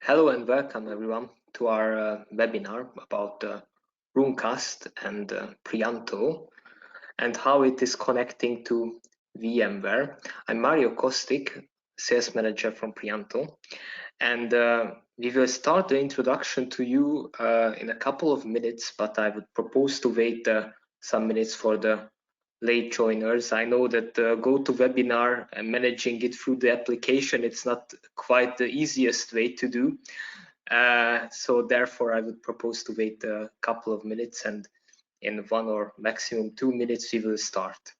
Hello and welcome everyone to our webinar about Runecast and Prianto and how it is connecting to VMware. I'm Mario Kostik, sales manager from Prianto, and we will start the introduction to you in a couple of minutes, but I would propose to wait some minutes for the late joiners. I know that GoToWebinar and managing it through the application, it's not quite the easiest way to do. So therefore, I would propose to wait a couple of minutes, and in 1 or maximum 2 minutes, we will start.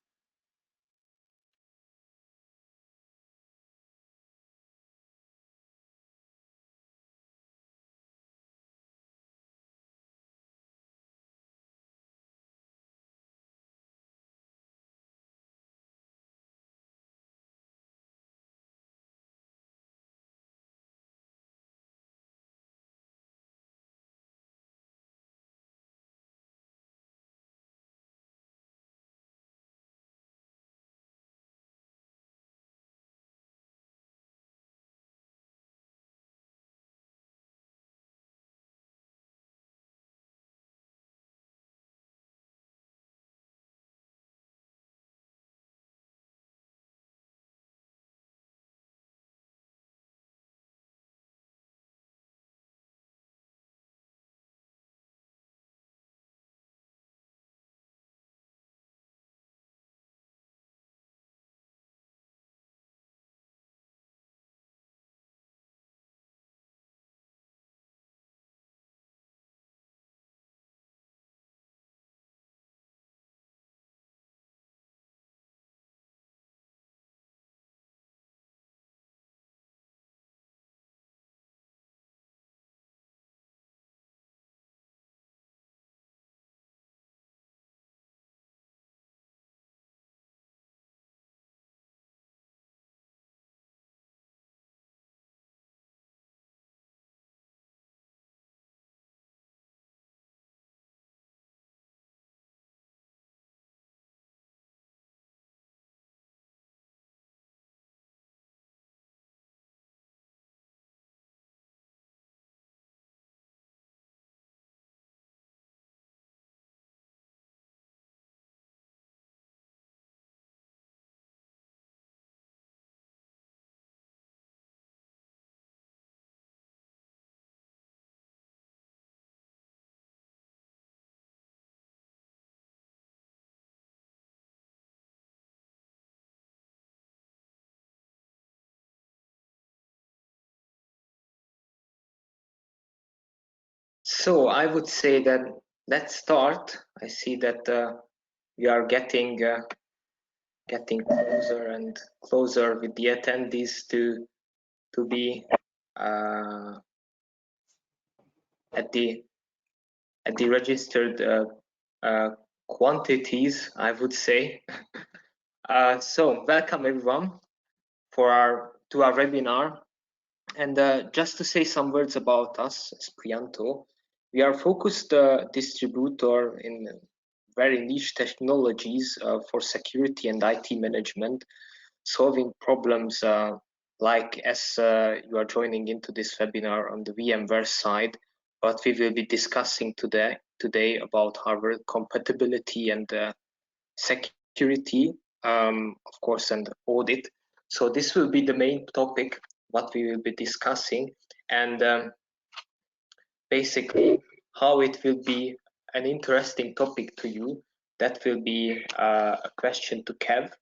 So I would say that let's start. I see that we are getting closer and closer with the attendees to be at the registered quantities, I would say. So welcome everyone to our webinar. And just to say some words about us as Prianto, we are focused distributor in very niche technologies for security and IT management, solving problems like as you are joining into this webinar on the VMware side, but we will be discussing today about our compatibility and security, of course, and audit. So this will be the main topic what we will be discussing, and basically how it will be an interesting topic to you. That will be a question to Kev,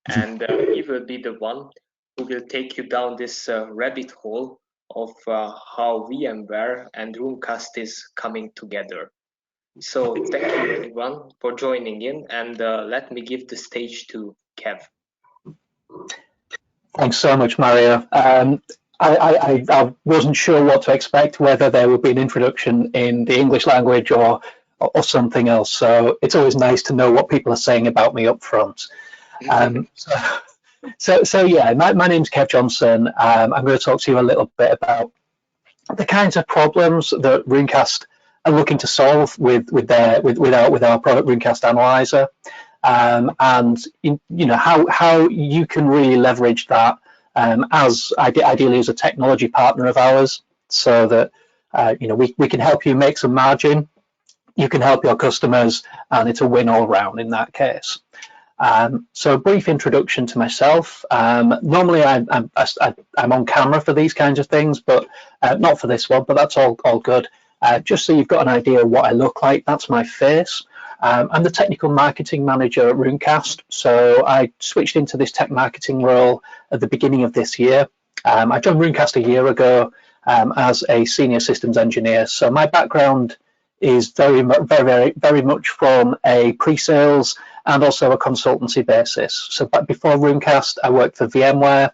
and he will be the one who will take you down this rabbit hole of how VMware and Runecast is coming together. So thank you everyone for joining in, and let me give the stage to Kev. Thanks so much, Mario. I wasn't sure what to expect, whether there would be an introduction in the English language or something else. So it's always nice to know what people are saying about me up front. So yeah, my name's Kev Johnson. I'm going to talk to you a little bit about the kinds of problems that Runecast are looking to solve with our product Runecast Analyzer, and how you can really leverage that as ideally as a technology partner of ours so that we can help you make some margin, you can help your customers, and it's a win all round in that case. So a brief introduction to myself. Normally I'm on camera for these kinds of things, but not for this one, but that's all good. Just so you've got an idea of what I look like, that's my face. I'm the technical marketing manager at Runecast. So I switched into this tech marketing role at the beginning of this year. I joined Runecast a year ago as a senior systems engineer. So my background is very much from a pre-sales and also a consultancy basis. So before Runecast, I worked for VMware,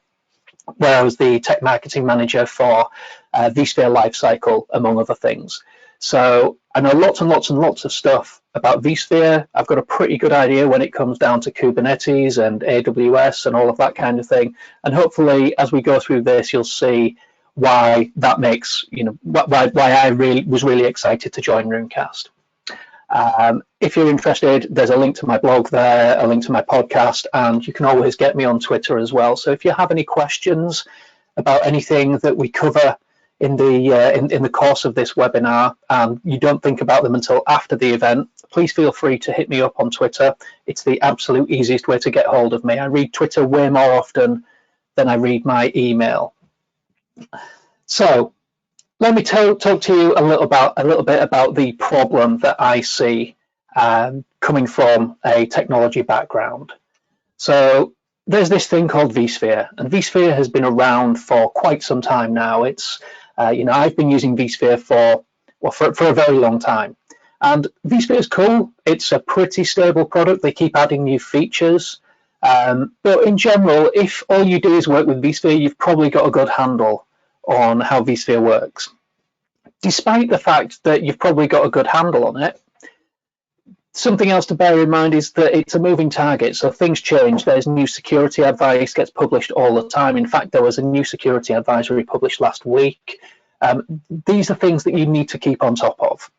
where I was the tech marketing manager for vSphere Lifecycle, among other things. So I know lots and lots of stuff about vSphere. I've got a pretty good idea when it comes down to Kubernetes and AWS and all of that kind of thing. And hopefully, as we go through this, you'll see why that makes, why I was really excited to join Runecast. If you're interested, there's a link to my blog there, a link to my podcast, and you can always get me on Twitter as well. So if you have any questions about anything that we cover in the course of this webinar, and you don't think about them until after the event, please feel free to hit me up on Twitter. It's the absolute easiest way to get hold of me. I read Twitter way more often than I read my email. So let me talk to you a little bit about the problem that I see coming from a technology background. So there's this thing called vSphere, and vSphere has been around for quite some time now. It's I've been using vSphere for a very long time, and vSphere is cool. It's a pretty stable product. They keep adding new features, but in general, if all you do is work with vSphere, you've probably got a good handle on how vSphere works. Despite the fact that you've probably got a good handle on it, something else to bear in mind is that it's a moving target, so things change. There's new security advice gets published all the time. In fact, there was a new security advisory published last week. These are things that you need to keep on top of.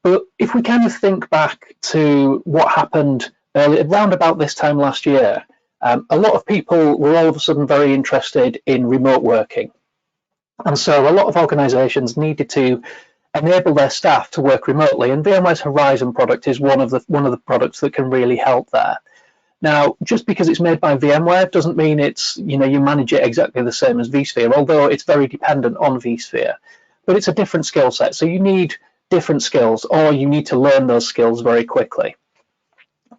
But if we kind of think back to what happened around about this time last year, a lot of people were all of a sudden very interested in remote working. And so a lot of organizations needed to enable their staff to work remotely, and VMware's Horizon product is one of the products that can really help there. Now, just because it's made by VMware doesn't mean it's, you manage it exactly the same as vSphere, although it's very dependent on vSphere. But it's a different skill set, so you need different skills, or you need to learn those skills very quickly.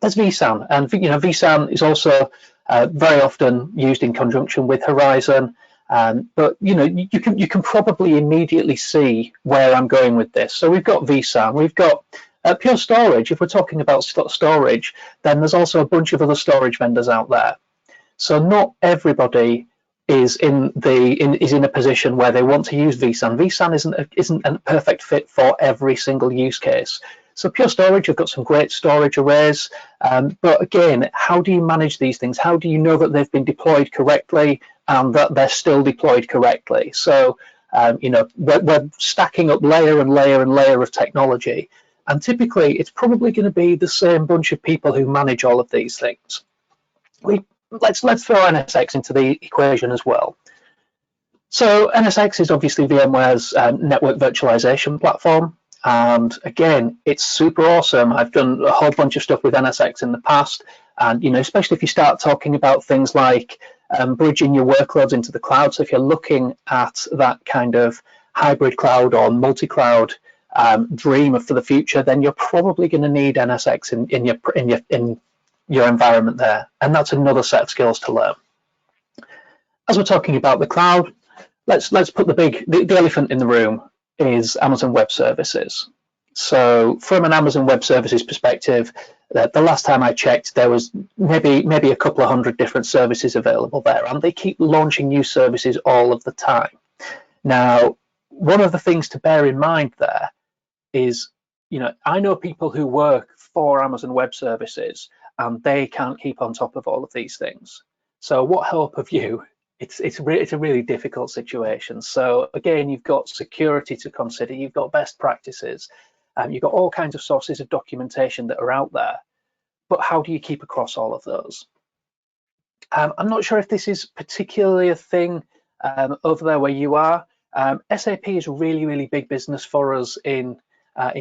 There's Vsan, and Vsan is also very often used in conjunction with Horizon. But you can probably immediately see where I'm going with this. So we've got Vsan, we've got Pure Storage. If we're talking about storage, then there's also a bunch of other storage vendors out there. So not everybody is in a position where they want to use Vsan. Vsan isn't a perfect fit for every single use case. So Pure Storage, you've got some great storage arrays, but again, how do you manage these things? How do you know that they've been deployed correctly and that they're still deployed correctly? So we're stacking up layer and layer and layer of technology, and typically it's probably going to be the same bunch of people who manage all of these things. Let's throw NSX into the equation as well. So NSX is obviously VMware's network virtualization platform. And again, it's super awesome. I've done a whole bunch of stuff with NSX in the past. And, especially if you start talking about things like bridging your workloads into the cloud. So if you're looking at that kind of hybrid cloud or multi-cloud dream for the future, then you're probably going to need NSX in your environment there. And that's another set of skills to learn. As we're talking about the cloud, let's put the elephant in the room is Amazon Web Services. So from an Amazon Web Services perspective, the last time I checked, there was maybe a couple of hundred different services available there, and they keep launching new services all of the time. Now, one of the things to bear in mind there is, I know people who work for Amazon Web Services, and they can't keep on top of all of these things. So what help have you? It's a really difficult situation. So again, you've got security to consider, you've got best practices, you've got all kinds of sources of documentation that are out there, but how do you keep across all of those? I'm not sure if this is particularly a thing over there where you are. SAP is a really, really big business for us in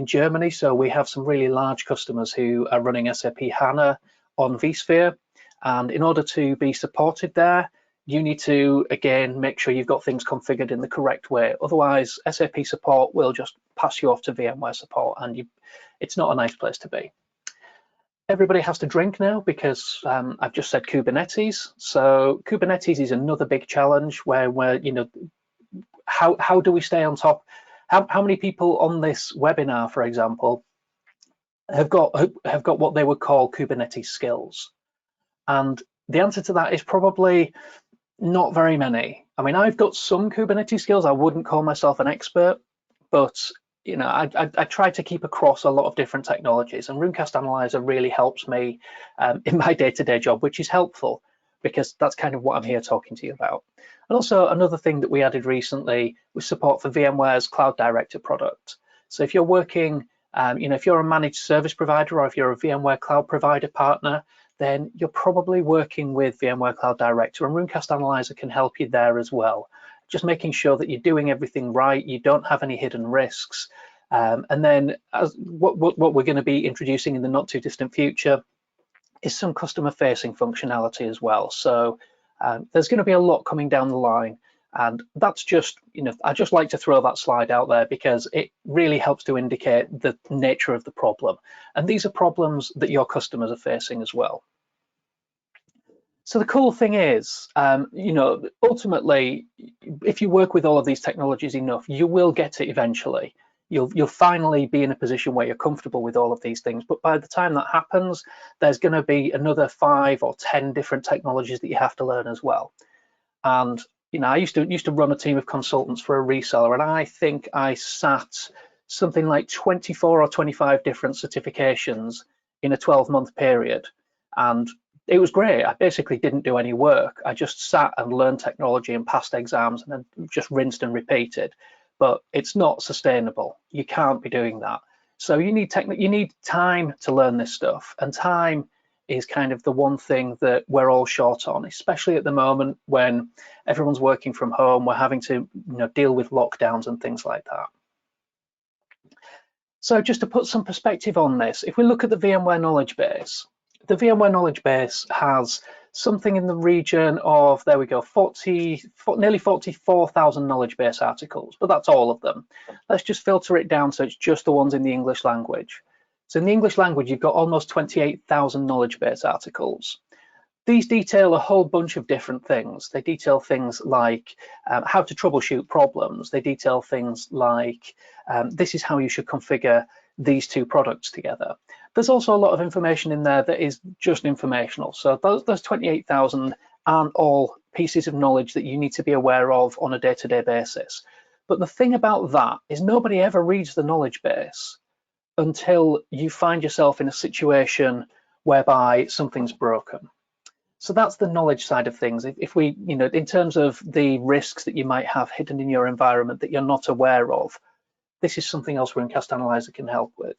Germany. So we have some really large customers who are running SAP HANA on vSphere. And in order to be supported there, you need to, again, make sure you've got things configured in the correct way. Otherwise, SAP support will just pass you off to VMware support, and it's not a nice place to be. Everybody has to drink now because I've just said Kubernetes. So Kubernetes is another big challenge where how do we stay on top? How many people on this webinar, for example, have got what they would call Kubernetes skills? And the answer to that is probably not very many. I mean, I've got some Kubernetes skills. I wouldn't call myself an expert, but I try to keep across a lot of different technologies, and Runecast Analyzer really helps me in my day-to-day job, which is helpful because that's kind of what I'm here talking to you about. And also another thing that we added recently was support for VMware's Cloud Director product. So if you're working, if you're a managed service provider or if you're a VMware Cloud provider partner, then you're probably working with VMware Cloud Director, and Runecast Analyzer can help you there as well. Just making sure that you're doing everything right, you don't have any hidden risks. And then what we're going to be introducing in the not too distant future is some customer facing functionality as well. So there's going to be a lot coming down the line. And that's just, I just like to throw that slide out there because it really helps to indicate the nature of the problem. And these are problems that your customers are facing as well. So the cool thing is, ultimately, if you work with all of these technologies enough, you will get it eventually. You'll finally be in a position where you're comfortable with all of these things. But by the time that happens, there's going to be another 5 or 10 different technologies that you have to learn as well. And I used to run a team of consultants for a reseller, and I think I sat something like 24 or 25 different certifications in a 12-month period. And it was great. I basically didn't do any work. I just sat and learned technology and passed exams and then just rinsed and repeated. But it's not sustainable. You can't be doing that. So you need time to learn this stuff, and time is kind of the one thing that we're all short on, especially at the moment when everyone's working from home. We're having to deal with lockdowns and things like that. So just to put some perspective on this, if we look at the VMware knowledge base, the VMware knowledge base has something in the region of, there we go, nearly 44,000 knowledge base articles, but that's all of them. Let's just filter it down so it's just the ones in the English language. So in the English language, you've got almost 28,000 knowledge base articles. These detail a whole bunch of different things. They detail things like how to troubleshoot problems. They detail things like this is how you should configure these two products together. There's also a lot of information in there that is just informational. So those 28,000 aren't all pieces of knowledge that you need to be aware of on a day-to-day basis. But the thing about that is nobody ever reads the knowledge base until you find yourself in a situation whereby something's broken. So that's the knowledge side of things. If we, in terms of the risks that you might have hidden in your environment that you're not aware of, this is something else Runecast Analyzer can help with.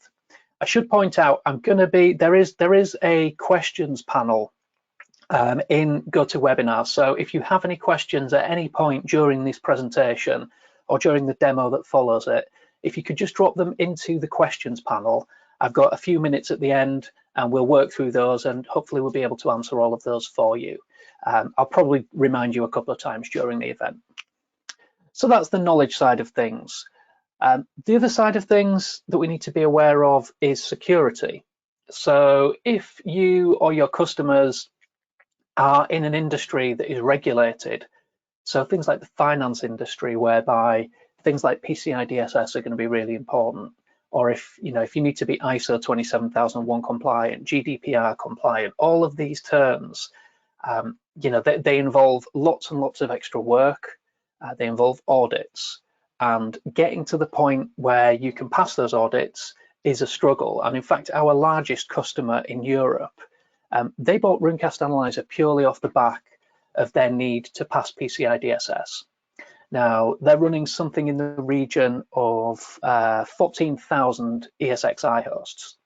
I should point out, there is a questions panel in GoToWebinar. So if you have any questions at any point during this presentation or during the demo that follows it, if you could just drop them into the questions panel. I've got a few minutes at the end and we'll work through those, and hopefully we'll be able to answer all of those for you. I'll probably remind you a couple of times during the event. So that's the knowledge side of things. The other side of things that we need to be aware of is security. So if you or your customers are in an industry that is regulated, so things like the finance industry, whereby things like PCI DSS are going to be really important, or if you need to be ISO 27001 compliant, GDPR compliant, all of these terms, they involve lots and lots of extra work. They involve audits, and getting to the point where you can pass those audits is a struggle. And in fact, our largest customer in Europe, they bought Runecast Analyzer purely off the back of their need to pass PCI DSS. Now, they're running something in the region of 14,000 ESXi hosts.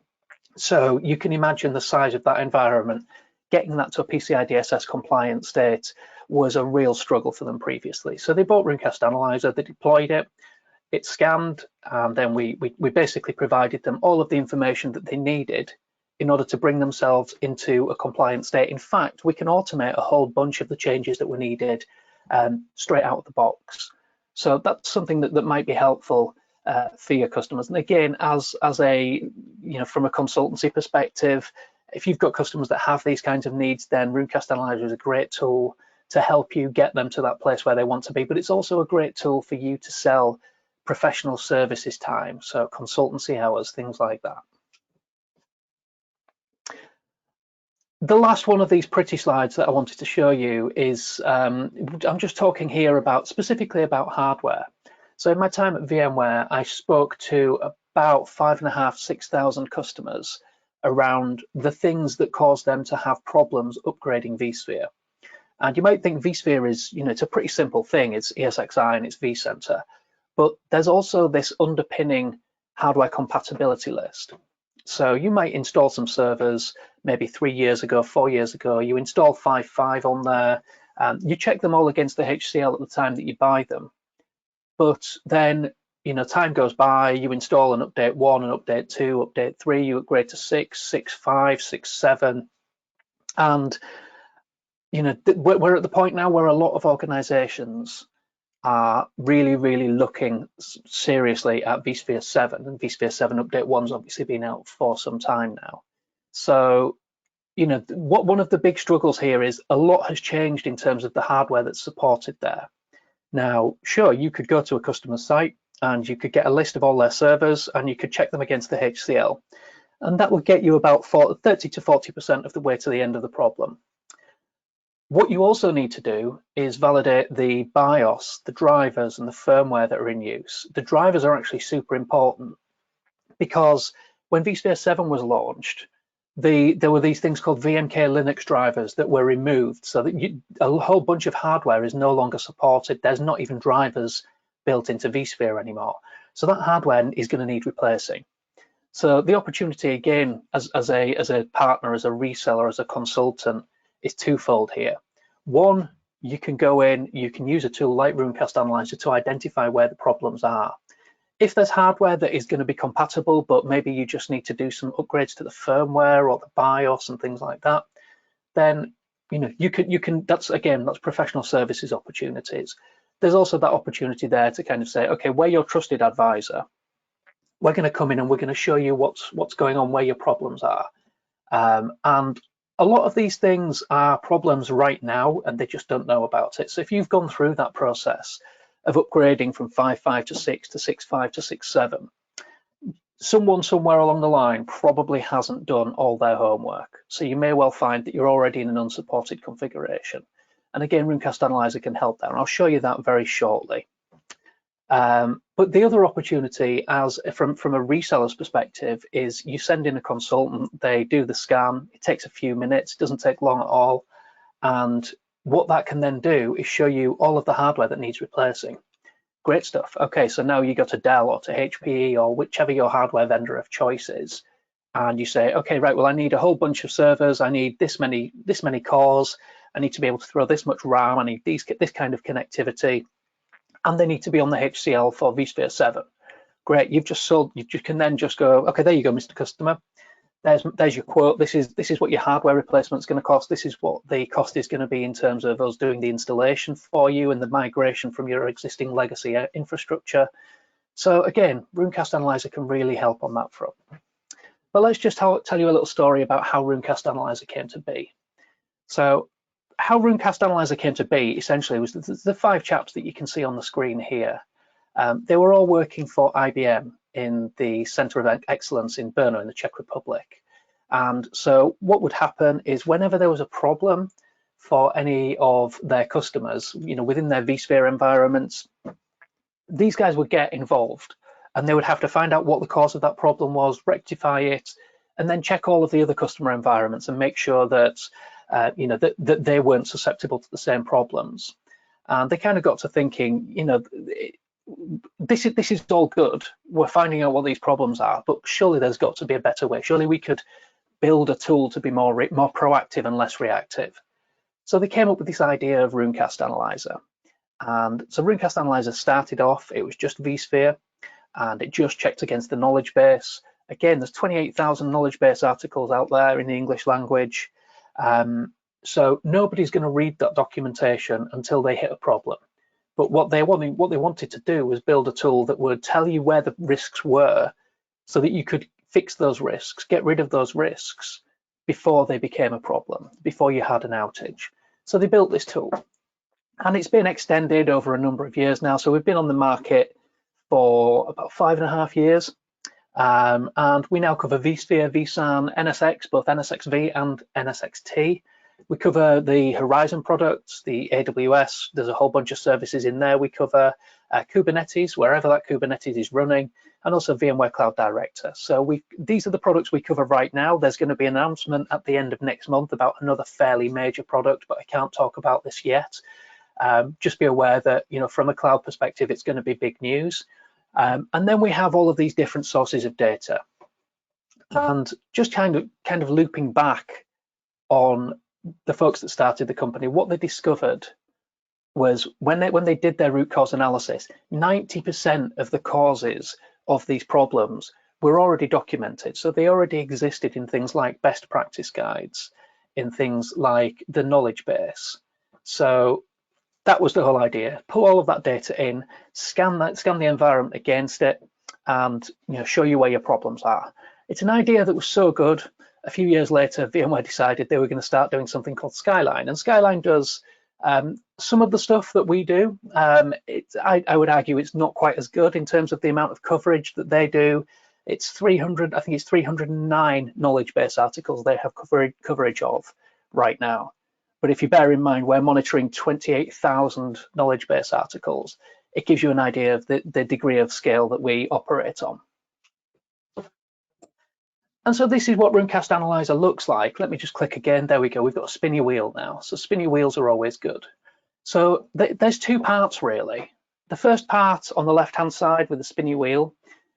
So you can imagine the size of that environment getting that to a PCI DSS compliant state was a real struggle for them previously. So they bought Runecast Analyzer, they deployed it, it scanned, and then we basically provided them all of the information that they needed in order to bring themselves into a compliant state. In fact, we can automate a whole bunch of the changes that were needed straight out of the box. So that's something that might be helpful for your customers. And again, as a, from a consultancy perspective, if you've got customers that have these kinds of needs, then Runecast Analyzer is a great tool to help you get them to that place where they want to be. But it's also a great tool for you to sell professional services time, so consultancy hours, things like that. The last one of these pretty slides that I wanted to show you is, I'm just talking here specifically about hardware. So in my time at VMware, I spoke to about 5,500 to 6,000 customers around the things that cause them to have problems upgrading vSphere. And you might think vSphere is, it's a pretty simple thing. It's ESXi and it's vCenter. But there's also this underpinning hardware compatibility list. So you might install some servers maybe 3 years ago, 4 years ago, you install 5.5 on there, you check them all against the HCL at the time that you buy them. But then, time goes by, you install an update 1, an update 2, update 3, you upgrade to 6, 6.5, 6.7. And, we're at the point now where a lot of organizations are really, really looking seriously at vSphere 7, and vSphere 7 update 1's obviously been out for some time now. So, one of the big struggles here is a lot has changed in terms of the hardware that's supported there. Now, sure, you could go to a customer site and you could get a list of all their servers and you could check them against the HCL, and that would get you about 30 to 40% of the way to the end of the problem. What you also need to do is validate the BIOS, the drivers, and the firmware that are in use. The drivers are actually super important because when vSphere 7 was launched, there were these things called VMK Linux drivers that were removed, so that a whole bunch of hardware is no longer supported. There's not even drivers built into vSphere anymore. So that hardware is going to need replacing. So the opportunity, again, as a partner, as a reseller, as a consultant, is twofold here. One, you can go in, you can use a tool like Runecast Analyzer to identify where the problems are. If there's hardware that is going to be compatible, but maybe you just need to do some upgrades to the firmware or the BIOS and things like that, then you can that's professional services opportunities. There's also that opportunity there to kind of say, okay, we're your trusted advisor. We're going to come in and we're going to show you what's going on, where your problems are. And a lot of these things are problems right now, and they just don't know about it. So if you've gone through that process of upgrading from 5.5 to 6 to 6.5 to 6.7, someone somewhere along the line probably hasn't done all their homework. So you may well find that you're already in an unsupported configuration. And again, Runecast Analyzer can help there, and I'll show you that very shortly. But the other opportunity, from a reseller's perspective, is you send in a consultant, they do the scan, it takes a few minutes, it doesn't take long at all. And what that can then do is show you all of the hardware that needs replacing. Great stuff. Okay, so now you go to Dell or to HPE or whichever your hardware vendor of choice is, and you say, okay, right, well, I need a whole bunch of servers, I need this many cores, I need to be able to throw this much RAM, I need this kind of connectivity, and they need to be on the HCL for vSphere 7. Great, you've just sold. You can then just go, okay, there you go, Mr. Customer. There's your quote. This is what your hardware replacement is going to cost. This is what the cost is going to be in terms of us doing the installation for you and the migration from your existing legacy infrastructure. So again, Runecast Analyzer can really help on that front. But let's just tell you a little story about how Runecast Analyzer came to be. So how Runecast Analyzer came to be essentially was the 5 chaps that you can see on the screen here. They were all working for IBM in the Center of Excellence in Brno in the Czech Republic. And so what would happen is whenever there was a problem for any of their customers, within their vSphere environments, these guys would get involved and they would have to find out what the cause of that problem was, rectify it, and then check all of the other customer environments and make sure that that they weren't susceptible to the same problems. And they kind of got to thinking, this is all good. We're finding out what these problems are, but surely there's got to be a better way. Surely we could build a tool to be more proactive and less reactive. So they came up with this idea of Runecast Analyzer. And so Runecast Analyzer started off, it was just vSphere, and it just checked against the knowledge base. Again, there's 28,000 knowledge base articles out there in the English language. So nobody's going to read that documentation until they hit a problem. But what they wanted to do was build a tool that would tell you where the risks were so that you could fix those risks, get rid of those risks before they became a problem, before you had an outage. So they built this tool, and it's been extended over a number of years now. So we've been on the market for about 5.5 years, and we now cover vSphere, Vsan, NSX, both NSXV and NSXT. We cover the Horizon products, the AWS, there's a whole bunch of services in there. We cover Kubernetes, wherever that Kubernetes is running, and also VMware Cloud Director. So these are the products we cover right now. There's going to be an announcement at the end of next month about another fairly major product, but I can't talk about this yet. Just be aware that, from a cloud perspective, it's going to be big news. And then we have all of these different sources of data. And just kind of looping back on the folks that started the company, what they discovered was when they did their root cause analysis, 90% of the causes of these problems were already documented. So they already existed in things like best practice guides, in things like the knowledge base. So that was the whole idea. Pull all of that data in, scan the environment against it, and show you where your problems are. It's an idea that was so good. A few years later, VMware decided they were going to start doing something called Skyline, and Skyline does some of the stuff that we do. I would argue it's not quite as good in terms of the amount of coverage that they do. It's 300, I think it's 309 knowledge base articles they have coverage of right now. But if you bear in mind we're monitoring 28,000 knowledge base articles, it gives you an idea of the degree of scale that we operate on. And so this is what Runecast Analyzer looks like. Let me just click again. There we go. We've got a spinny wheel now. So spinny wheels are always good. So there's two parts really. The first part on the left-hand side with the spinny wheel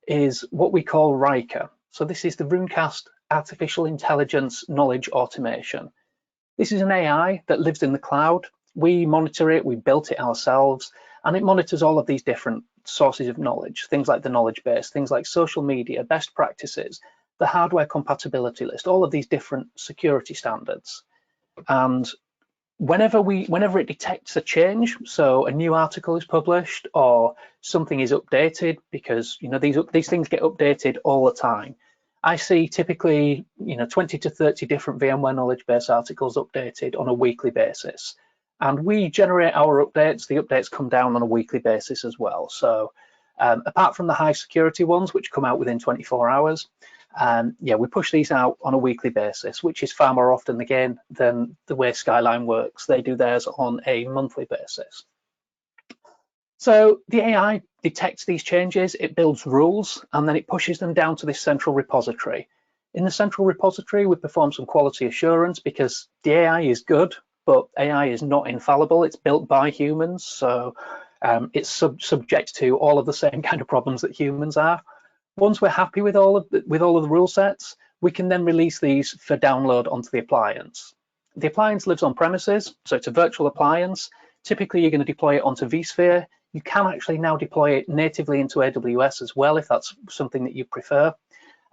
is what we call Riker. So this is the Runecast Artificial Intelligence Knowledge Automation. This is an AI that lives in the cloud. We monitor it, we built it ourselves, and it monitors all of these different sources of knowledge, things like the knowledge base, things like social media, best practices, the hardware compatibility list, all of these different security standards. And whenever it detects a change, so a new article is published or something is updated, because these things get updated all the time. I see typically 20 to 30 different VMware knowledge base articles updated on a weekly basis. And we generate our updates. The updates come down on a weekly basis as well. So apart from the high security ones, which come out within 24 hours, we push these out on a weekly basis, which is far more often again than the way Skyline works. They do theirs on a monthly basis. So the AI detects these changes, it builds rules, and then it pushes them down to this central repository. In the central repository, we perform some quality assurance because the AI is good, but AI is not infallible. It's built by humans, so it's subject to all of the same kind of problems that humans are. Once we're happy with all of the rule sets, we can then release these for download onto the appliance. The appliance lives on premises, so it's a virtual appliance. Typically, you're going to deploy it onto vSphere. You can actually now deploy it natively into AWS as well, if that's something that you prefer.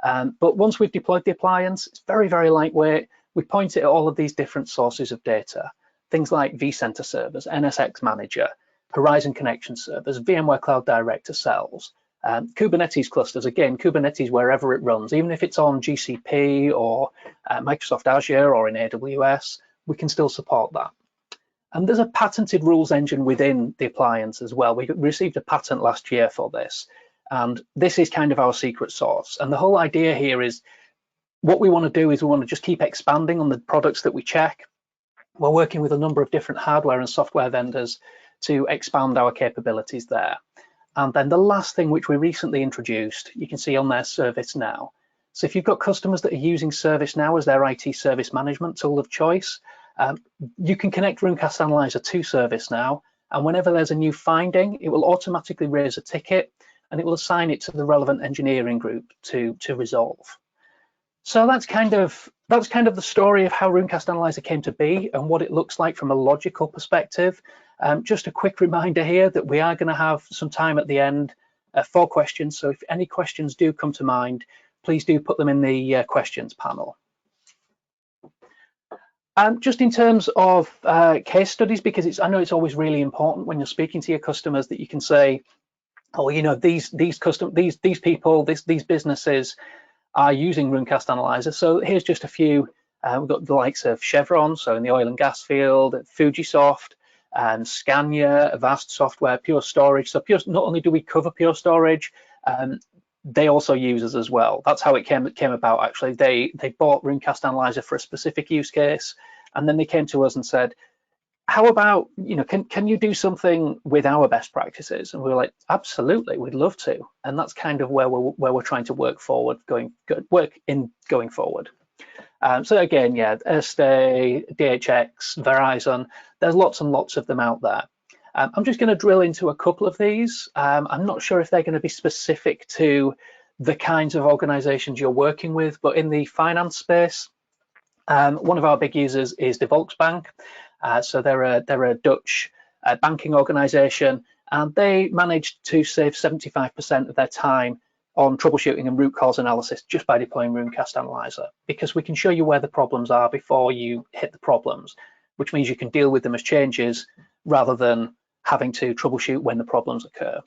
But once we've deployed the appliance, it's very, very lightweight. We point it at all of these different sources of data, things like vCenter servers, NSX Manager, Horizon Connection servers, VMware Cloud Director cells, Kubernetes clusters. Again, Kubernetes wherever it runs, even if it's on GCP or Microsoft Azure or in AWS, we can still support that. And there's a patented rules engine within the appliance as well. We received a patent last year for this. And this is kind of our secret sauce. And the whole idea here is what we want to do is we want to just keep expanding on the products that we check. We're working with a number of different hardware and software vendors to expand our capabilities there. And then the last thing which we recently introduced, you can see on their ServiceNow. So if you've got customers that are using ServiceNow as their IT service management tool of choice, you can connect Runecast Analyzer to ServiceNow, and whenever there's a new finding, it will automatically raise a ticket and it will assign it to the relevant engineering group to resolve. So that's kind of the story of how Runecast Analyzer came to be and what it looks like from a logical perspective. Just a quick reminder here that we are going to have some time at the end for questions. So if any questions do come to mind, please do put them in the questions panel. Just in terms of case studies, because I know it's always really important when you're speaking to your customers that you can say, oh, you know, these people, these businesses are using Runecast Analyzer. So here's just a few. We've got the likes of Chevron, so in the oil and gas field, Fujisoft, Scania, Avast Software, Pure Storage. So not only do we cover Pure Storage, they also use us as well. That's how it came about, actually. They bought Runecast Analyzer for a specific use case, and then they came to us and said, how about, you know, can you do something with our best practices? And we were like, absolutely, we'd love to. And that's kind of where we're trying to work forward, going forward. So again, yeah, Erste, DHX, Verizon, there's lots and lots of them out there. I'm just going to drill into a couple of these. I'm not sure if they're going to be specific to the kinds of organizations you're working with, but in the finance space, one of our big users is the Volksbank. So they're a Dutch banking organization, and they managed to save 75% of their time on troubleshooting and root cause analysis just by deploying Runecast Analyzer, because we can show you where the problems are before you hit the problems, which means you can deal with them as changes rather than having to troubleshoot when the problems occur.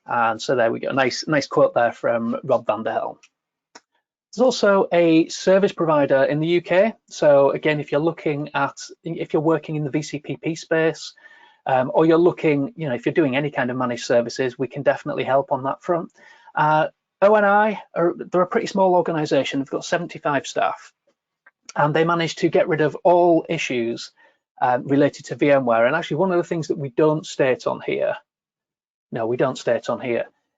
And so there we go, nice quote there from Rob van der Helm. There's also a service provider in the UK. So again, if you're working in the VCPP space, or you're looking, you know, if you're doing any kind of managed services, we can definitely help on that front. ONI, they're a pretty small organization. They've got 75 staff, and they managed to get rid of all issues related to VMware. And actually, one of the things that we don't state on here,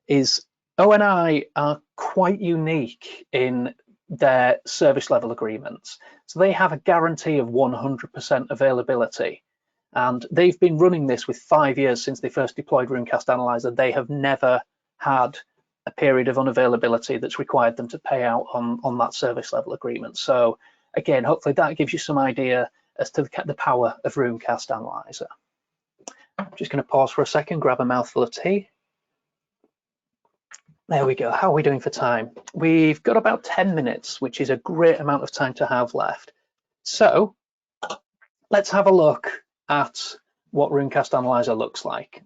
is ONI are quite unique in their service level agreements. So they have a guarantee of 100% availability. And they've been running this with 5 years since they first deployed Runecast Analyzer. They have never had a period of unavailability that's required them to pay out on that service level agreement. So again, hopefully that gives you some idea as to the power of Runecast Analyzer. I'm just going to pause for a second, grab a mouthful of tea. There we go. How are we doing for time? We've got about 10 minutes, which is a great amount of time to have left. So let's have a look at what Runecast Analyzer looks like.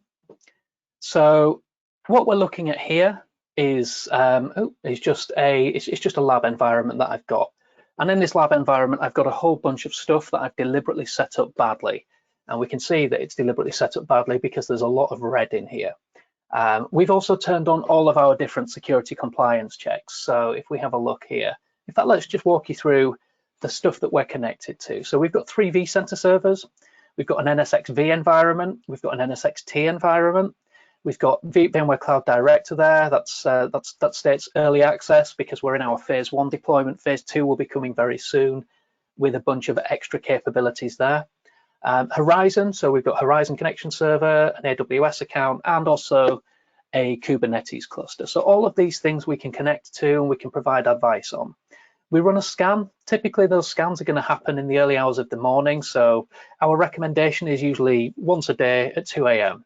So what we're looking at here is just a lab environment that I've got. And in this lab environment, I've got a whole bunch of stuff that I've deliberately set up badly. And we can see that it's deliberately set up badly because there's a lot of red in here. We've also turned on all of our different security compliance checks. So if we have a look here, in fact, let's just walk you through the stuff that we're connected to. So we've got 3 vCenter servers. We've got an NSX-V environment. We've got an NSX-T environment. We've got VMware Cloud Director there. That states early access because we're in our phase 1 deployment. Phase 2 will be coming very soon with a bunch of extra capabilities there. Horizon, so we've got Horizon Connection Server, an AWS account, and also a Kubernetes cluster. So all of these things we can connect to and we can provide advice on. We run a scan. Typically, those scans are going to happen in the early hours of the morning. So our recommendation is usually once a day at 2 a.m.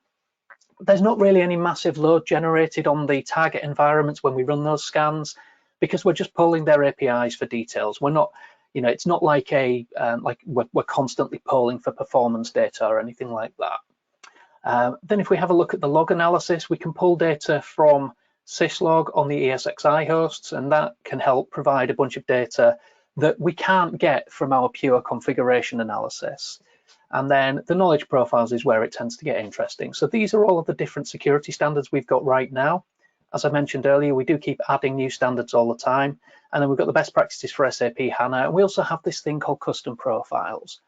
There's not really any massive load generated on the target environments when we run those scans because we're just pulling their APIs for details. We're not, you know, it's not like we're constantly polling for performance data or anything like that. Then if we have a look at the log analysis, we can pull data from syslog on the ESXi hosts, and that can help provide a bunch of data that we can't get from our pure configuration analysis. And then the knowledge profiles is where it tends to get interesting. So these are all of the different security standards we've got right now. As I mentioned earlier, we do keep adding new standards all the time. And then we've got the best practices for SAP HANA. And we also have this thing called custom profiles.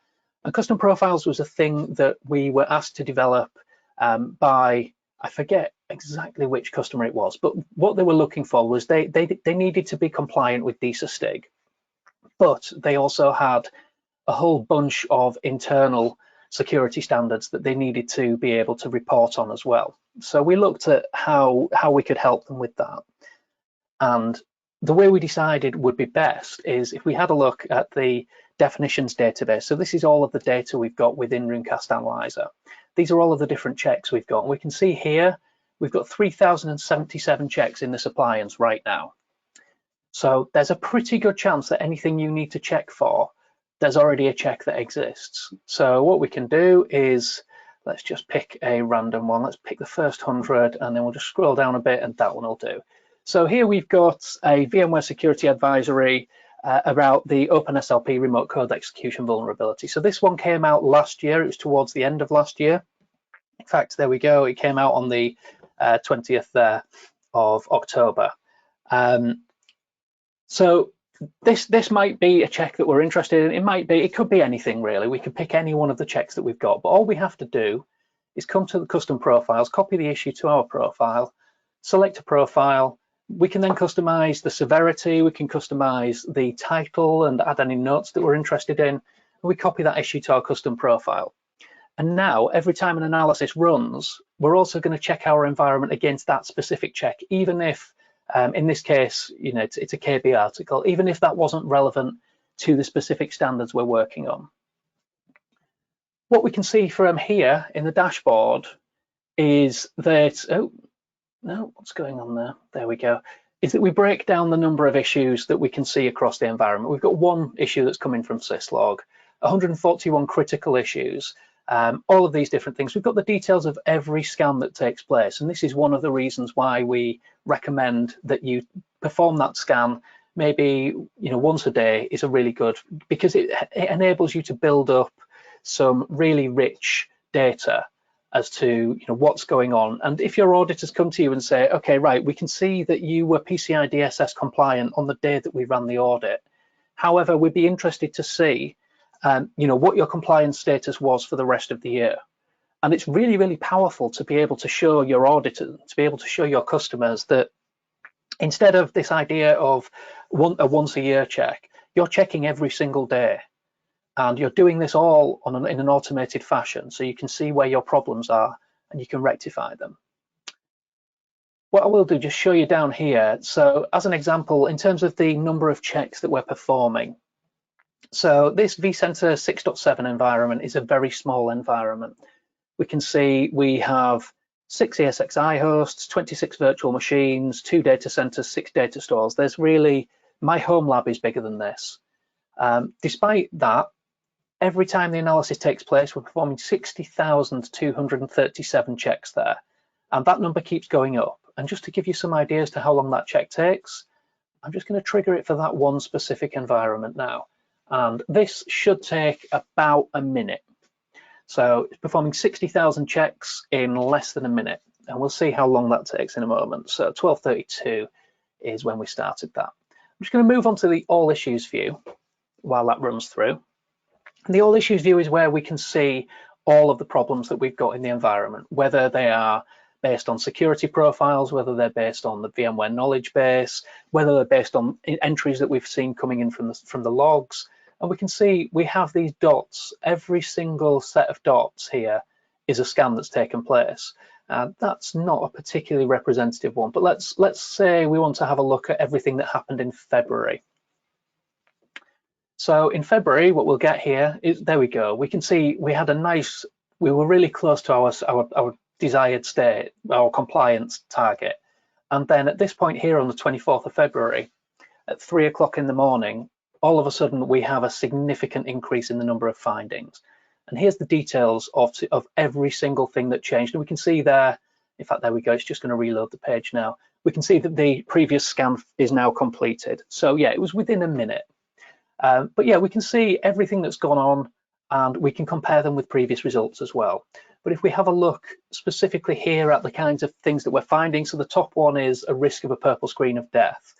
And custom profiles was a thing that we were asked to develop by, I forget exactly which customer it was, but what they were looking for was they needed to be compliant with DISA STIG, but they also had a whole bunch of internal security standards that they needed to be able to report on as well. So we looked at how we could help them with that. And the way we decided would be best is if we had a look at the definitions database. So this is all of the data we've got within Runecast Analyzer. These are all of the different checks we've got. And we can see here, we've got 3,077 checks in this appliance right now. So there's a pretty good chance that anything you need to check for, there's already a check that exists. So what we can do is, let's just pick a random one. Let's pick the first 100, and then we'll just scroll down a bit, and that one will do. So here we've got a VMware security advisory about the OpenSLP remote code execution vulnerability. So this one came out last year. It was towards the end of last year. In fact, there we go. It came out on the 20th there of October. So this might be a check that we're interested in. It could be anything really. We could pick any one of the checks that we've got, but all we have to do is come to the custom profiles, copy the issue to our profile, select a profile. We can then customize the severity, we can customize the title and add any notes that we're interested in. And we copy that issue to our custom profile. And now every time an analysis runs, we're also going to check our environment against that specific check, even if in this case, it's a KB article, even if that wasn't relevant to the specific standards we're working on. What we can see from here in the dashboard is that, oh, no, what's going on there? There we go. Is that we break down the number of issues that we can see across the environment. We've got one issue that's coming from syslog, 141 critical issues, all of these different things. We've got the details of every scan that takes place, and this is one of the reasons why we recommend that you perform that scan maybe once a day is a really good, because it enables you to build up some really rich data as to what's going on. And if your auditors come to you and say, okay, right, we can see that you were PCI DSS compliant on the day that we ran the audit. However, we'd be interested to see what your compliance status was for the rest of the year. And it's really, really powerful to be able to show your auditors, to be able to show your customers that instead of this idea of a once a year check, you're checking every single day. And you're doing this all in an automated fashion, so you can see where your problems are and you can rectify them. What I will do, just show you down here. So as an example, in terms of the number of checks that we're performing, so this vCenter 6.7 environment is a very small environment. We can see we have 6 ESXi hosts, 26 virtual machines, 2 data centers, 6 data stores. There's really, my home lab is bigger than this. Despite that, every time the analysis takes place, we're performing 60,237 checks there. And that number keeps going up. And just to give you some ideas to how long that check takes, I'm just going to trigger it for that one specific environment now. And this should take about a minute. So it's performing 60,000 checks in less than a minute. And we'll see how long that takes in a moment. So 12:32 is when we started that. I'm just going to move on to the all issues view while that runs through. And the all issues view is where we can see all of the problems that we've got in the environment, whether they are based on security profiles, whether they're based on the VMware knowledge base, whether they're based on entries that we've seen coming in from the logs. And we can see we have these dots. Every single set of dots here is a scan that's taken place. That's not a particularly representative one, but let's say we want to have a look at everything that happened in February. So in February, what we'll get here is, there we go. We can see we had we were really close to our desired state, our compliance target. And then at this point here on the 24th of February, at 3 o'clock in the morning, all of a sudden we have a significant increase in the number of findings. And here's the details of every single thing that changed. And we can see there, in fact, there we go. It's just going to reload the page now. We can see that the previous scan is now completed. So yeah, it was within a minute. But yeah, we can see everything that's gone on, and we can compare them with previous results as well. But if we have a look specifically here at the kinds of things that we're finding, so the top one is a risk of a purple screen of death.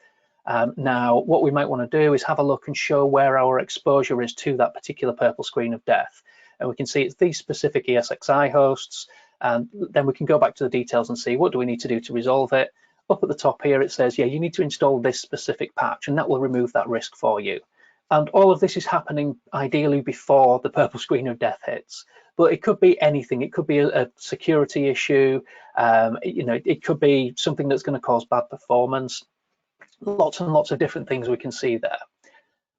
Now, what we might want to do is have a look and show where our exposure is to that particular purple screen of death. And we can see it's these specific ESXi hosts, and then we can go back to the details and see what do we need to do to resolve it. Up at the top here, it says, yeah, you need to install this specific patch, and that will remove that risk for you. And all of this is happening ideally before the purple screen of death hits. But it could be anything. It could be a security issue. It could be something that's going to cause bad performance. lots and lots of different things we can see there.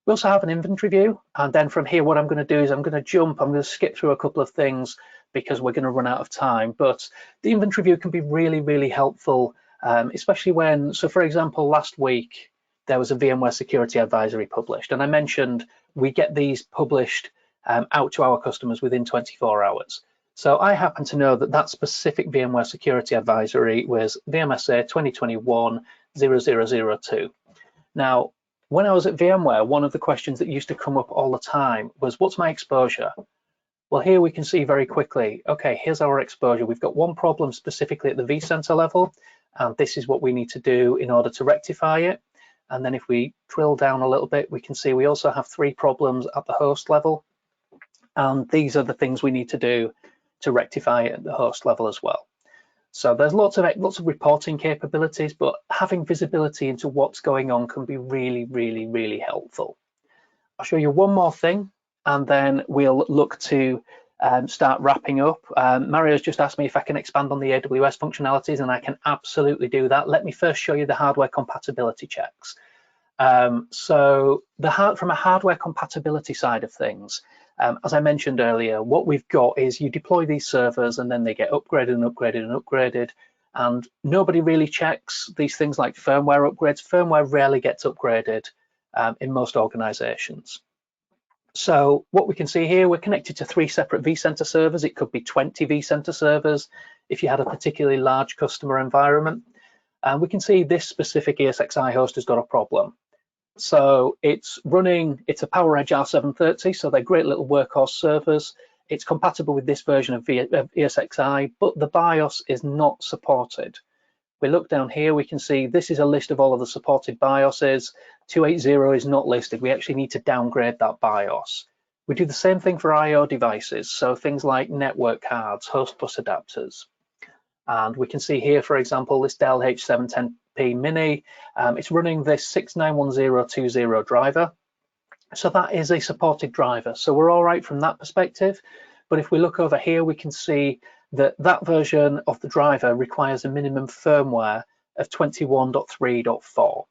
We also have an inventory view, and then from here what I'm going to do is I'm going to skip through a couple of things because we're going to run out of time, but the inventory view can be really, really helpful, especially when, so for example, last week there was a VMware security advisory published, and I mentioned we get these published out to our customers within 24 hours. So I happen to know that that specific VMware security advisory was VMSA 2021-0002. Now, when I was at VMware, one of the questions that used to come up all the time was, what's my exposure? Well, here we can see very quickly, okay, here's our exposure. We've got one problem specifically at the vCenter level, and this is what we need to do in order to rectify it. And then if we drill down a little bit, we can see we also have 3 problems at the host level. And these are the things we need to do to rectify it at the host level as well. So there's lots of reporting capabilities, but having visibility into what's going on can be really, really, really helpful. I'll show you one more thing, and then we'll look to start wrapping up. Mario's just asked me if I can expand on the AWS functionalities, and I can absolutely do that. Let me first show you the hardware compatibility checks. So from a hardware compatibility side of things, as I mentioned earlier, what we've got is you deploy these servers and then they get upgraded and upgraded and upgraded, and nobody really checks these things like firmware upgrades. Firmware rarely gets upgraded in most organizations. So what we can see here, we're connected to 3 separate vCenter servers. It could be 20 vCenter servers if you had a particularly large customer environment. And we can see this specific ESXi host has got a problem. So it's a PowerEdge R730, so they're great little workhorse servers. It's compatible with this version of ESXi, but the BIOS is not supported. We look down here, we can see this is a list of all of the supported BIOSes. 280 is not listed. We actually need to downgrade that BIOS. We do the same thing for I/O devices, so things like network cards, host bus adapters. And we can see here, for example, this Dell H710P Mini, it's running this 691020 driver. So that is a supported driver. So we're all right from that perspective. But if we look over here, we can see that that version of the driver requires a minimum firmware of 21.3.4.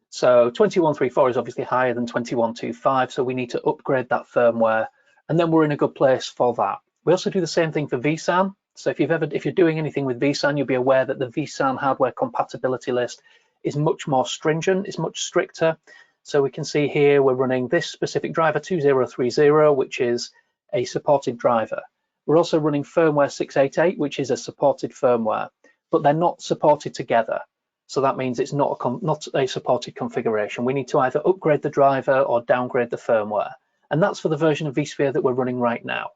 So 21.3.4 is obviously higher than 21.2.5, so we need to upgrade that firmware, and then we're in a good place for that. We also do the same thing for Vsan. So if you're doing anything with Vsan, you'll be aware that the Vsan hardware compatibility list is much more stringent, it's much stricter. So we can see here we're running this specific driver 2030, which is a supported driver. We're also running firmware 688, which is a supported firmware, but they're not supported together. So that means it's not a supported configuration. We need to either upgrade the driver or downgrade the firmware. And that's for the version of vSphere that we're running right now.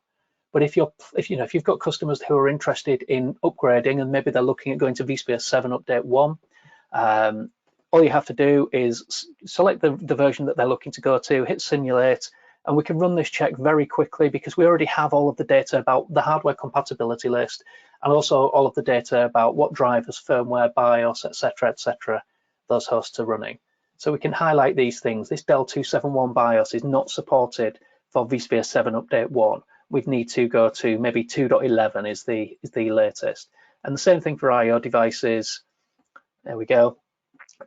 But if you've got customers who are interested in upgrading and maybe they're looking at going to vSphere 7 update 1, all you have to do is select the version that they're looking to go to, hit simulate, and we can run this check very quickly because we already have all of the data about the hardware compatibility list and also all of the data about what drivers, firmware, BIOS, etc., those hosts are running. So we can highlight these things. This Dell 271 BIOS is not supported for vSphere 7 update 1. We'd need to go to maybe 2.11 is the latest. And the same thing for I/O devices. There we go.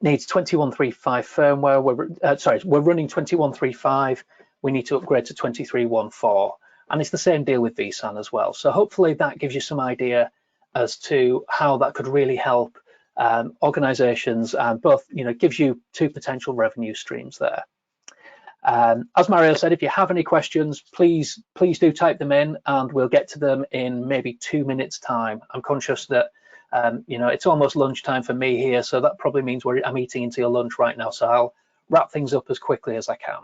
Needs 21.3.5 firmware. We're running 21.3.5. We need to upgrade to 23.1.4. And it's the same deal with Vsan as well. So hopefully that gives you some idea as to how that could really help organizations, and both, gives you 2 potential revenue streams there. As Mario said, if you have any questions, please do type them in and we'll get to them in maybe 2 minutes time. I'm conscious that it's almost lunchtime for me here, so that probably means I'm eating into your lunch right now, so I'll wrap things up as quickly as I can.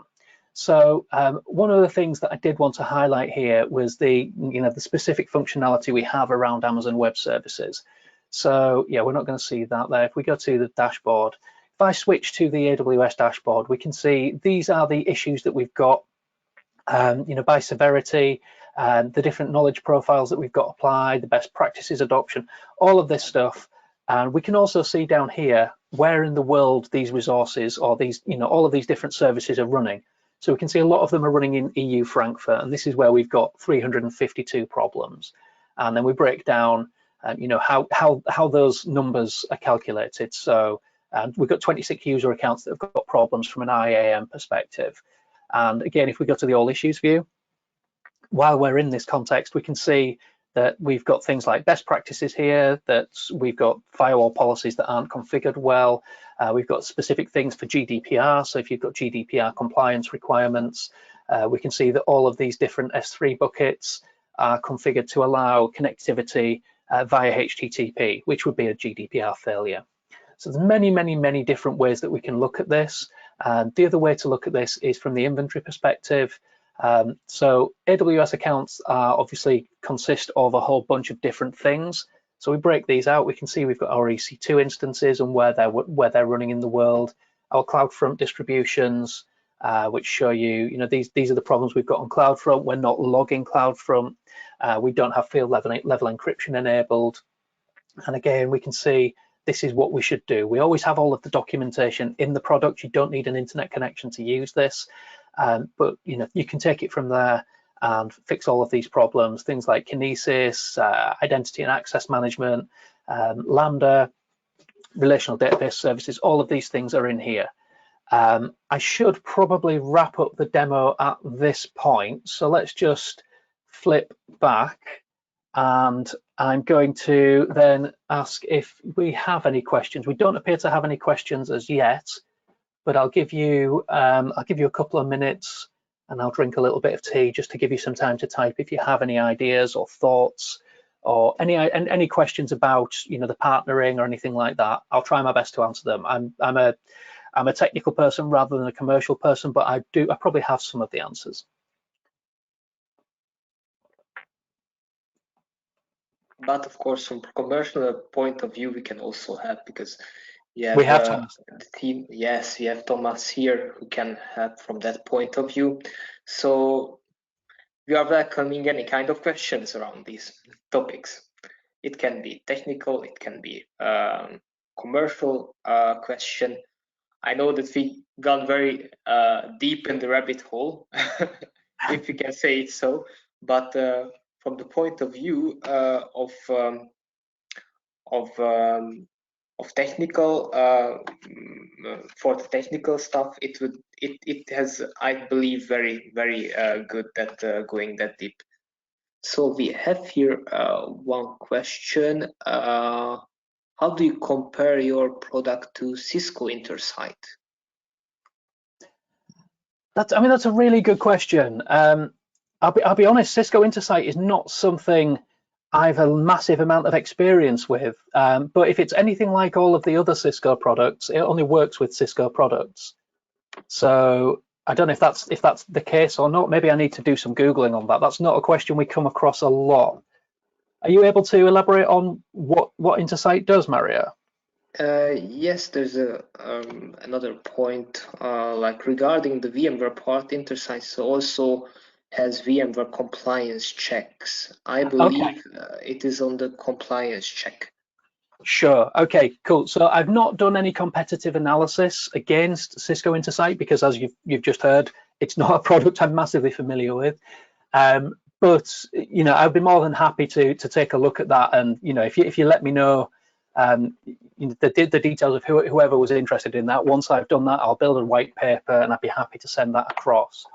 So one of the things that I did want to highlight here was the specific functionality we have around Amazon Web Services. So yeah, we're not going to see that there. If we go to the dashboard, if I switch to the AWS dashboard, we can see these are the issues that we've got, by severity, the different knowledge profiles that we've got applied, the best practices adoption, all of this stuff. And we can also see down here where in the world these resources or these, all of these different services are running. So we can see a lot of them are running in EU Frankfurt, and this is where we've got 352 problems. And then we break down, how those numbers are calculated. So And we've got 26 user accounts that have got problems from an IAM perspective. And again, if we go to the all issues view, while we're in this context, we can see that we've got things like best practices here, that we've got firewall policies that aren't configured well. We've got specific things for GDPR. So if you've got GDPR compliance requirements, we can see that all of these different S3 buckets are configured to allow connectivity via HTTP, which would be a GDPR failure. So there's many different ways that we can look at this. The other way to look at this is from the inventory perspective. So AWS accounts obviously consist of a whole bunch of different things. So we break these out. We can see we've got our EC2 instances and where they're running in the world. Our CloudFront distributions, which show you, these are the problems we've got on CloudFront. We're not logging CloudFront. We don't have field level encryption enabled. And again, we can see this is what we should do. We always have all of the documentation in the product. You don't need an internet connection to use this. But you can take it from there and fix all of these problems, things like Kinesis, identity and access management, Lambda, relational database services. All of these things are in here. I should probably wrap up the demo at this point, so let's just flip back, and I'm going to then ask if we have any questions. We don't appear to have any questions as yet, but I'll give you a couple of minutes, and I'll drink a little bit of tea just to give you some time to type if you have any ideas or thoughts or any questions about the partnering or anything like that. I'll try my best to answer them. I'm a technical person rather than a commercial person, but I probably have some of the answers. But of course, from a commercial point of view, we can also help, because we have Thomas. The team. Yes, we have Thomas here who can help from that point of view. So we are welcoming any kind of questions around these topics. It can be technical, it can be commercial question. I know that we gone very deep in the rabbit hole, if you can say it so, but from the point of view of technical, for the technical stuff, it has, I believe, very good that going that deep. So we have here one question. How do you compare your product to Cisco Intersite? That's a really good question. I'll be honest, Cisco Intersite is not something I've a massive amount of experience with, but if it's anything like all of the other Cisco products, it only works with Cisco products. So I don't know if that's the case or not. Maybe I need to do some Googling on that. That's not a question we come across a lot. Are you able to elaborate on what Intersite does, Mario? Yes, there's another point, like regarding the VMware part. Intersite also has VMware compliance checks. I believe it is on the compliance check. Sure. Okay, cool. So I've not done any competitive analysis against Cisco Intersite because, as you've just heard, it's not a product I'm massively familiar with. But I'd be more than happy to take a look at that, and if you let me know the details of whoever was interested in that. Once I've done that, I'll build a white paper, and I'd be happy to send that across.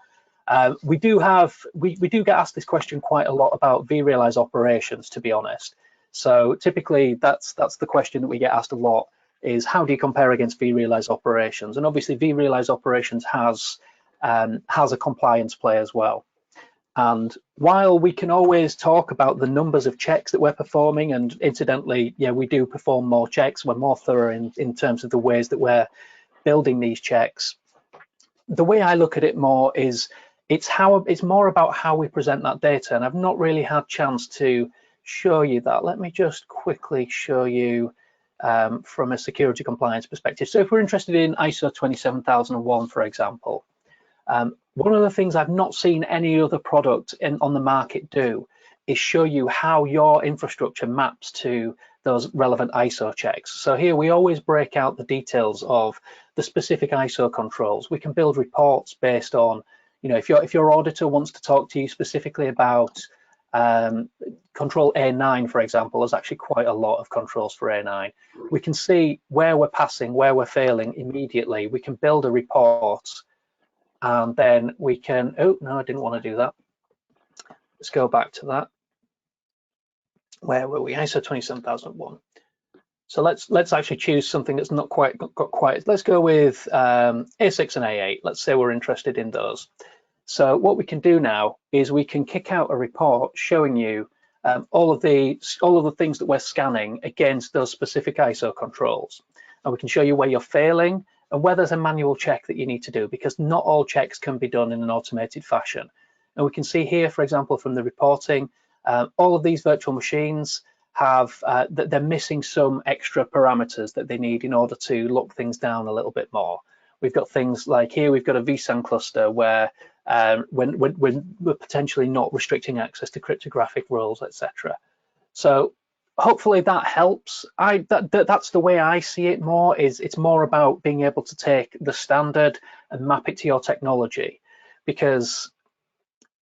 We do get asked this question quite a lot about Vrealize Operations, to be honest. So typically, that's the question that we get asked a lot: is how do you compare against Vrealize Operations? And obviously, Vrealize Operations has a compliance play as well. And while we can always talk about the numbers of checks that we're performing, and incidentally, yeah, we do perform more checks, we're more thorough in terms of the ways that we're building these checks. The way I look at it more is it's more about how we present that data, and I've not really had a chance to show you that. Let me just quickly show you from a security compliance perspective. So if we're interested in ISO 27001, for example, one of the things I've not seen any other product on the market do is show you how your infrastructure maps to those relevant ISO checks. So here we always break out the details of the specific ISO controls. We can build reports based on, if your auditor wants to talk to you specifically about control A9, for example, there's actually quite a lot of controls for A9. We can see where we're passing, where we're failing immediately. We can build a report, and then we can, oh, no, I didn't want to do that. Let's go back to that. Where were we? ISO 27001. So let's actually choose something that's not quite got quite. Let's go with A6 and A8. Let's say we're interested in those. So what we can do now is we can kick out a report showing you all of the things that we're scanning against those specific ISO controls, and we can show you where you're failing and where there's a manual check that you need to do, because not all checks can be done in an automated fashion. And we can see here, for example, from the reporting, all of these virtual machines have that they're missing some extra parameters that they need in order to lock things down a little bit more. We've got things like here, we've got a Vsan cluster where when we're potentially not restricting access to cryptographic rules, etc. So hopefully that helps. That's the way I see it more, is it's more about being able to take the standard and map it to your technology, because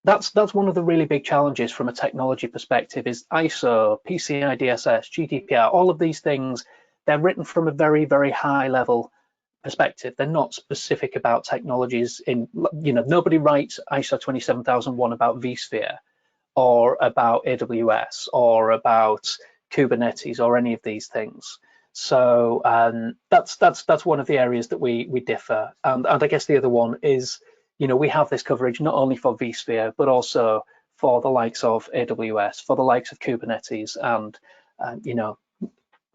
that's one of the really big challenges from a technology perspective is ISO, PCI DSS, GDPR, all of these things, they're written from a very, very high level perspective. They're not specific about technologies. Nobody writes ISO 27001 about vSphere or about AWS or about Kubernetes or any of these things. So that's one of the areas that we differ. And I guess the other one is, we have this coverage not only for vSphere, but also for the likes of AWS, for the likes of Kubernetes, and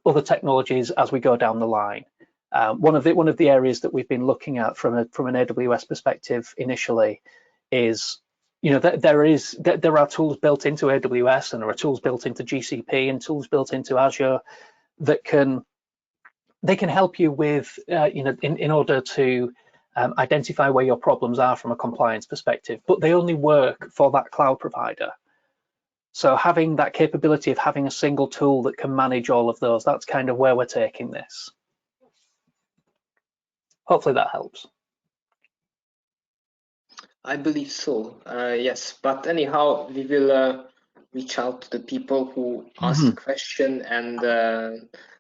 other technologies as we go down the line. One of the areas that we've been looking at from an AWS perspective initially is, there are tools built into AWS, and there are tools built into GCP and tools built into Azure that can help you with in order to identify where your problems are from a compliance perspective, but they only work for that cloud provider. So having that capability of having a single tool that can manage all of those, that's kind of where we're taking this. Hopefully that helps. I believe so, yes. But anyhow, we will reach out to the people who ask the question, and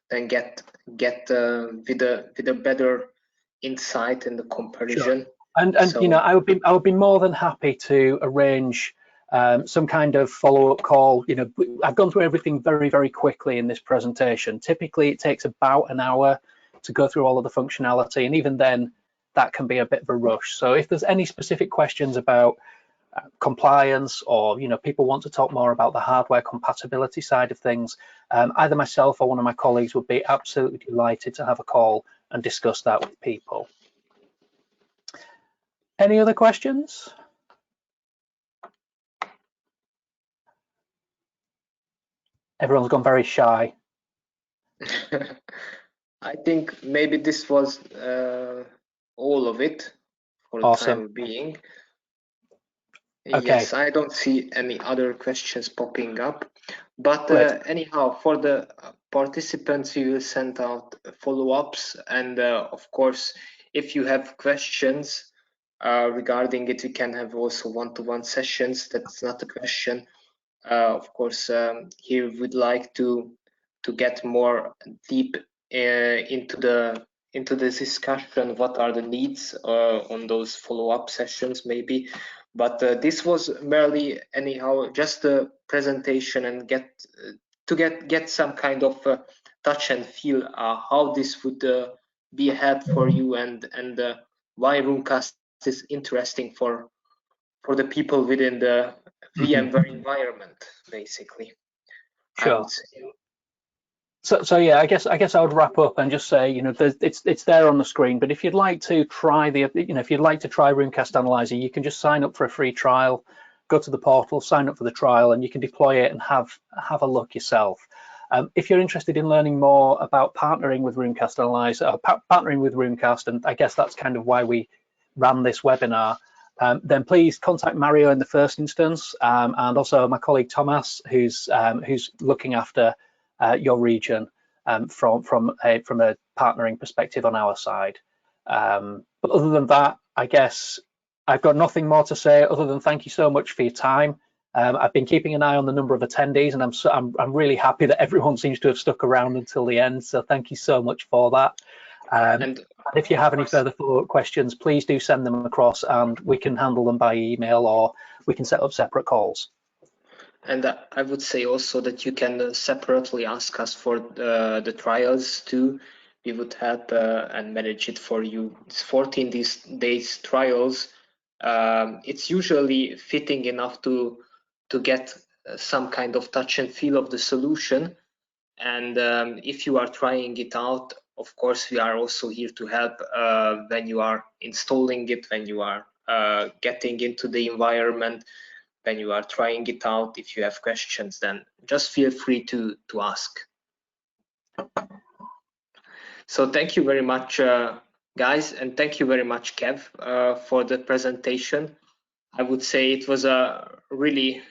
then get with a better insight in the comparison. Sure. And so, I would be more than happy to arrange some kind of follow-up call. I've gone through everything very, very quickly in this presentation. Typically, it takes about an hour to go through all of the functionality, and even then, that can be a bit of a rush. So if there's any specific questions about compliance, or people want to talk more about the hardware compatibility side of things, either myself or one of my colleagues would be absolutely delighted to have a call and discuss that with people. Any other questions? Everyone's gone very shy. I think maybe this was all of it for the time being. Okay. Yes, I don't see any other questions popping up. But anyhow, for the participants, you will send out follow-ups. And of course, if you have questions regarding it, you can have also one-to-one sessions. That's not a question. Of course, here we'd like to get more deep into the discussion. What are the needs on those follow-up sessions, maybe? But this was merely, anyhow, just a presentation, and get some kind of touch and feel how this would be a help for you, and why Runecast is interesting for the people within the VMware environment, basically. Sure. I would say. So yeah, I guess I would wrap up and just say, it's there on the screen. But if you'd like to try Runecast Analyzer, you can just sign up for a free trial, go to the portal, sign up for the trial, and you can deploy it and have a look yourself. If you're interested in learning more about partnering with Runecast Analyzer, partnering with Runecast, and I guess that's kind of why we ran this webinar, then please contact Mario in the first instance, and also my colleague Thomas, who's looking after your region from a partnering perspective on our side. But other than that, I guess I've got nothing more to say other than thank you so much for your time. I've been keeping an eye on the number of attendees, and I'm really happy that everyone seems to have stuck around until the end. So thank you so much for that. And if you have any further follow-up questions, please do send them across, and we can handle them by email, or we can set up separate calls. And I would say also that you can separately ask us for the trials too. We would help and manage it for you. It's 14 days trials. It's usually fitting enough to get some kind of touch and feel of the solution. And if you are trying it out, of course, we are also here to help when you are installing it, when you are getting into the environment, when you are trying it out. If you have questions, then just feel free to ask. So thank you very much, guys, and thank you very much, Kev, for the presentation. I would say it was a really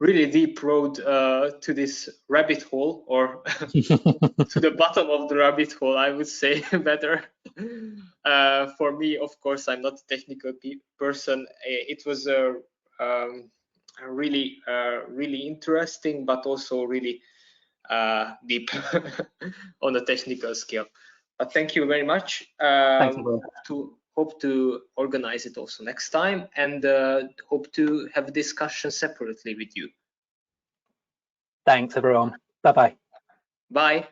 deep road to this rabbit hole, or to the bottom of the rabbit hole, I would say better. For me, of course, I'm not a technical person. It was really interesting, but also really deep on a technical scale. But thank you very much. Hope to organize it also next time, and hope to have a discussion separately with you. Thanks, everyone. Bye-bye. Bye.